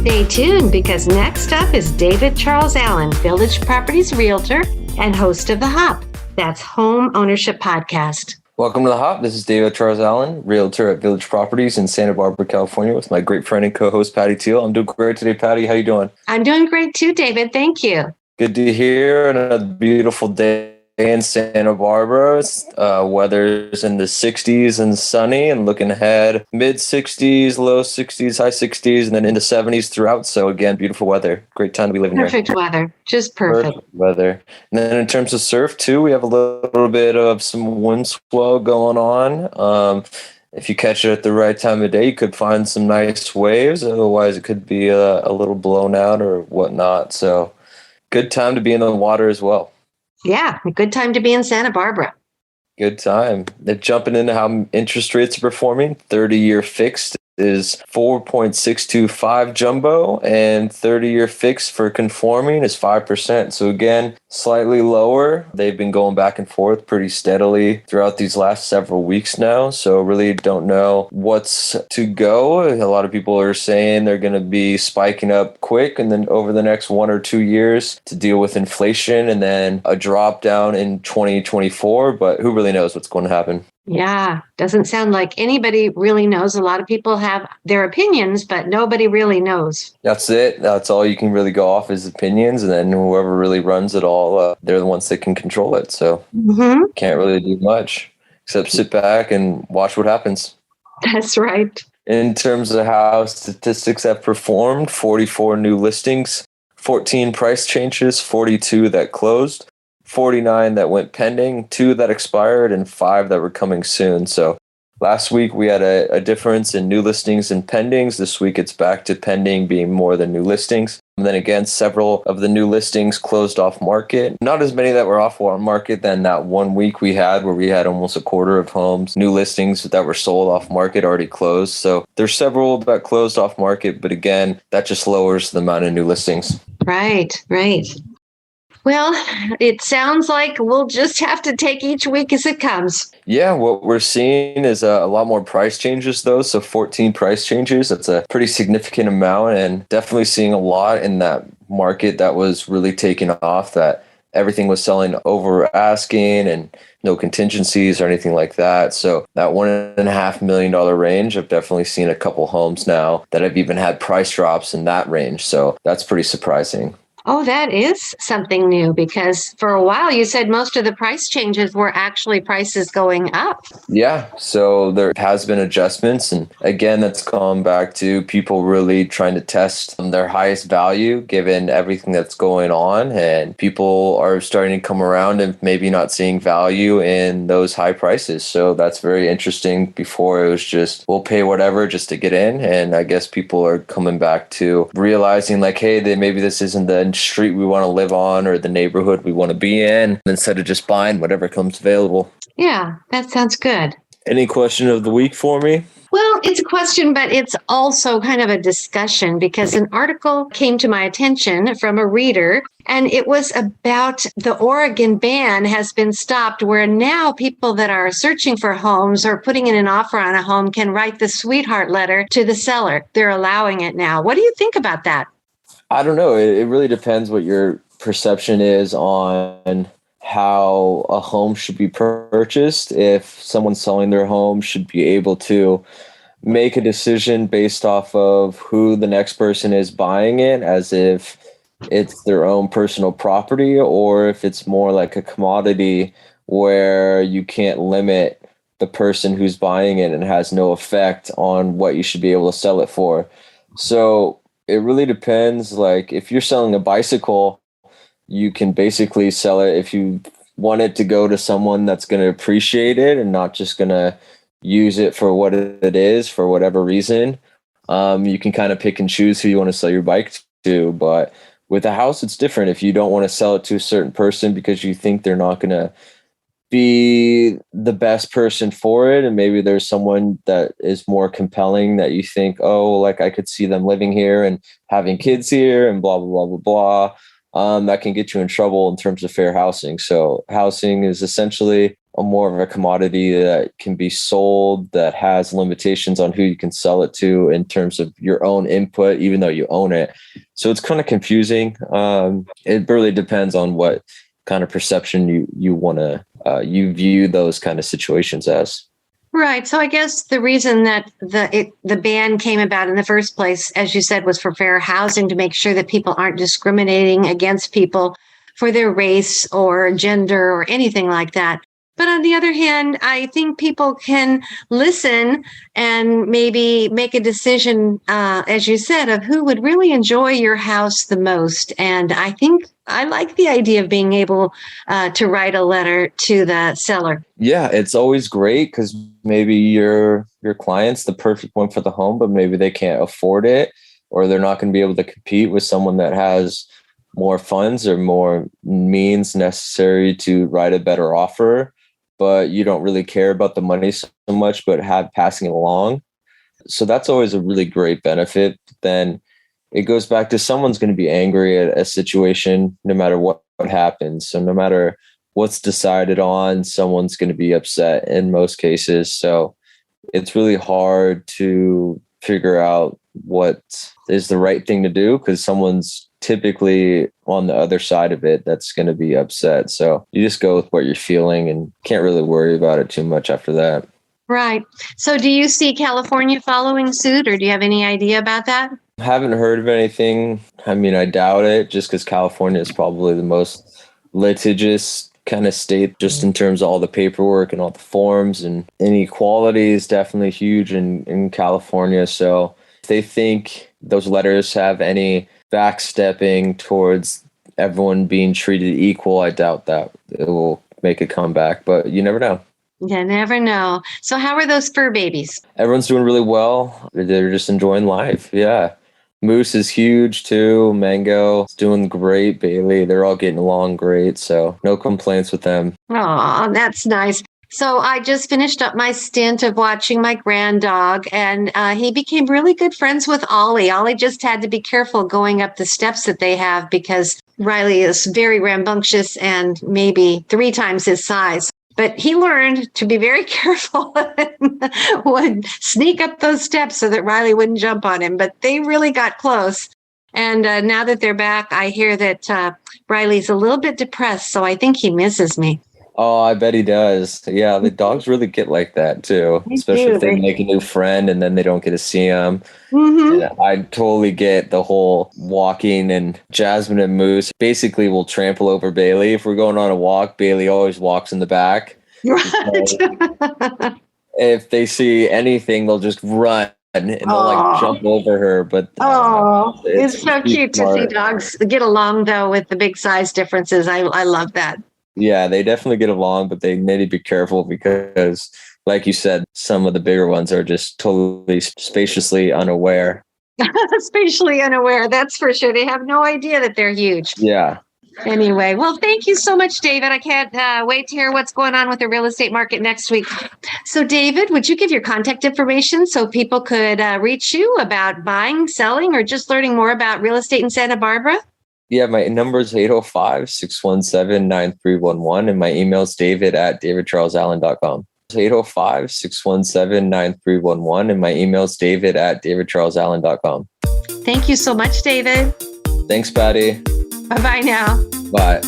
Stay tuned because next up is David Charles Allen, Village Properties Realtor and host of The Hop. That's Home Ownership Podcast. Welcome to The Hop. This is David Charles Allen, Realtor at Village Properties in Santa Barbara, California, with my great friend and co-host, Patty Teal. I'm doing great today, Patty. How you doing? I'm doing great too, David. Thank you. Good to hear. Another beautiful day in Santa Barbara. Weather's in the 60s and sunny, and looking ahead, mid 60s, low 60s, high 60s, and then into 70s throughout. So again, beautiful weather. Great time to be living Perfect here. weather. Just perfect weather. And then in terms of surf too, we have a little bit of some wind swell going on. If you catch it at the right time of day, you could find some nice waves. Otherwise, it could be a little blown out or whatnot. So good time to be in the water as well. Yeah, a good time to be in Santa Barbara. Good time. They're jumping into how interest rates are performing. 30-year fixed is 4.625 jumbo, and 30-year fixed for conforming is 5%. So again, slightly lower. They've been going back and forth pretty steadily throughout these last several weeks now. So really don't know what's to go. A lot of people are saying they're going to be spiking up quick and then over the next 1 or 2 years to deal with inflation and then a drop down in 2024. But who really knows what's going to happen? Yeah, doesn't sound like anybody really knows. A lot of people have their opinions, but nobody really knows. That's it. That's all you can really go off is opinions. And then whoever really runs it all, they're the ones that can control it. So can't really do much except sit back and watch what happens. That's right. In terms of how statistics have performed, 44 new listings, 14 price changes, 42 that closed, 49 that went pending, 2 that expired, and 5 that were coming soon. So last week we had a difference in new listings and pendings. This week it's back to pending being more than new listings. And then again, several of the new listings closed off market. Not as many that were off market than that 1 week we had where we had almost a quarter of homes, new listings that were sold off market already closed. So there's several that closed off market, but again, that just lowers the amount of new listings. Right. Well, it sounds like we'll just have to take each week as it comes. Yeah, what we're seeing is a lot more price changes, though. So 14 price changes, that's a pretty significant amount, and definitely seeing a lot in that market that was really taking off, that everything was selling over asking and no contingencies or anything like that. So that $1.5 million range, I've definitely seen a couple homes now that have even had price drops in that range. So that's pretty surprising. Oh, that is something new because for a while you said most of the price changes were actually prices going up. Yeah, so there has been adjustments. And again, that's gone back to people really trying to test their highest value given everything that's going on. And people are starting to come around and maybe not seeing value in those high prices. So that's very interesting. Before it was just, we'll pay whatever just to get in. And I guess people are coming back to realizing like, hey, maybe this isn't the street we want to live on or the neighborhood we want to be in, instead of just buying whatever comes available. Yeah, that sounds good. Any question of the week for me? Well, it's a question, but it's also kind of a discussion because an article came to my attention from a reader, and it was about the Oregon ban has been stopped, where now people that are searching for homes or putting in an offer on a home can write the sweetheart letter to the seller. They're allowing it now. What do you think about that? I don't know. It really depends what your perception is on how a home should be purchased. If someone's selling their home, should be able to make a decision based off of who the next person is buying it, as if it's their own personal property, or if it's more like a commodity where you can't limit the person who's buying it and has no effect on what you should be able to sell it for. So it really depends. Like if you're selling a bicycle, you can basically sell it if you want it to go to someone that's going to appreciate it and not just going to use it for what it is for whatever reason. You can kind of pick and choose who you want to sell your bike to. But with a house, it's different. If you don't want to sell it to a certain person because you think they're not going to be the best person for it, and maybe there's someone that is more compelling that you think, oh, like I could see them living here and having kids here and blah blah blah blah blah, that can get you in trouble in terms of fair housing. So housing is essentially a more of a commodity that can be sold, that has limitations on who you can sell it to in terms of your own input, even though you own it. So it's kind of confusing. It really depends on what kind of perception you want to you view those kind of situations as. Right. So I guess the reason that the ban came about in the first place, as you said, was for fair housing, to make sure that people aren't discriminating against people for their race or gender or anything like that. But on the other hand, I think people can listen and maybe make a decision, as you said, of who would really enjoy your house the most. And I think I like the idea of being able to write a letter to the seller. Yeah, it's always great because maybe your client's the perfect one for the home, but maybe they can't afford it, or they're not going to be able to compete with someone that has more funds or more means necessary to write a better offer. But you don't really care about the money so much, but passing it along. So that's always a really great benefit. Then it goes back to someone's going to be angry at a situation no matter what happens. So no matter what's decided on, someone's going to be upset in most cases. So it's really hard to figure out what is the right thing to do because someone's typically on the other side of it that's going to be upset. So you just go with what you're feeling and can't really worry about it too much after that. Right. So do you see California following suit, or do you have any idea about that? Haven't heard of anything. I mean, I doubt it just because California is probably the most litigious kind of state just in terms of all the paperwork and all the forms, and inequality is definitely huge in California. So if they think those letters have any backstepping towards everyone being treated equal, I doubt that it will make a comeback, but you never know. You never know. So how are those fur babies? Everyone's doing really well. They're just enjoying life. Yeah. Moose is huge too. Mango is doing great. Bailey, they're all getting along great. So no complaints with them. Oh, that's nice. So I just finished up my stint of watching my grand dog, and he became really good friends with Ollie. Ollie just had to be careful going up the steps that they have because Riley is very rambunctious and maybe 3 times his size. But he learned to be very careful and would sneak up those steps so that Riley wouldn't jump on him. But they really got close. And now that they're back, I hear that Riley's a little bit depressed, so I think he misses me. Oh, I bet he does. Yeah, the dogs really get like that too, especially if they make a new friend and then they don't get to see him. Mm-hmm. And I totally get the whole walking, and Jasmine and Moose basically will trample over Bailey. If we're going on a walk, Bailey always walks in the back. Right. If they see anything, they'll just run and they'll like jump over her. But it's so cute to see dogs get along though with the big size differences. I love that. Yeah, they definitely get along, but they need to be careful because, like you said, some of the bigger ones are just totally spaciously unaware. Spatially unaware, that's for sure. They have no idea that they're huge. Yeah. Anyway, well, thank you so much, David. I can't wait to hear what's going on with the real estate market next week. So, David, would you give your contact information so people could reach you about buying, selling, or just learning more about real estate in Santa Barbara? Yeah, my number is 805-617-9311, and my email is david@davidcharlesallen.com. 805-617-9311, and my email is david@davidcharlesallen.com. Thank you so much, David. Thanks, Patty. Bye-bye now. Bye.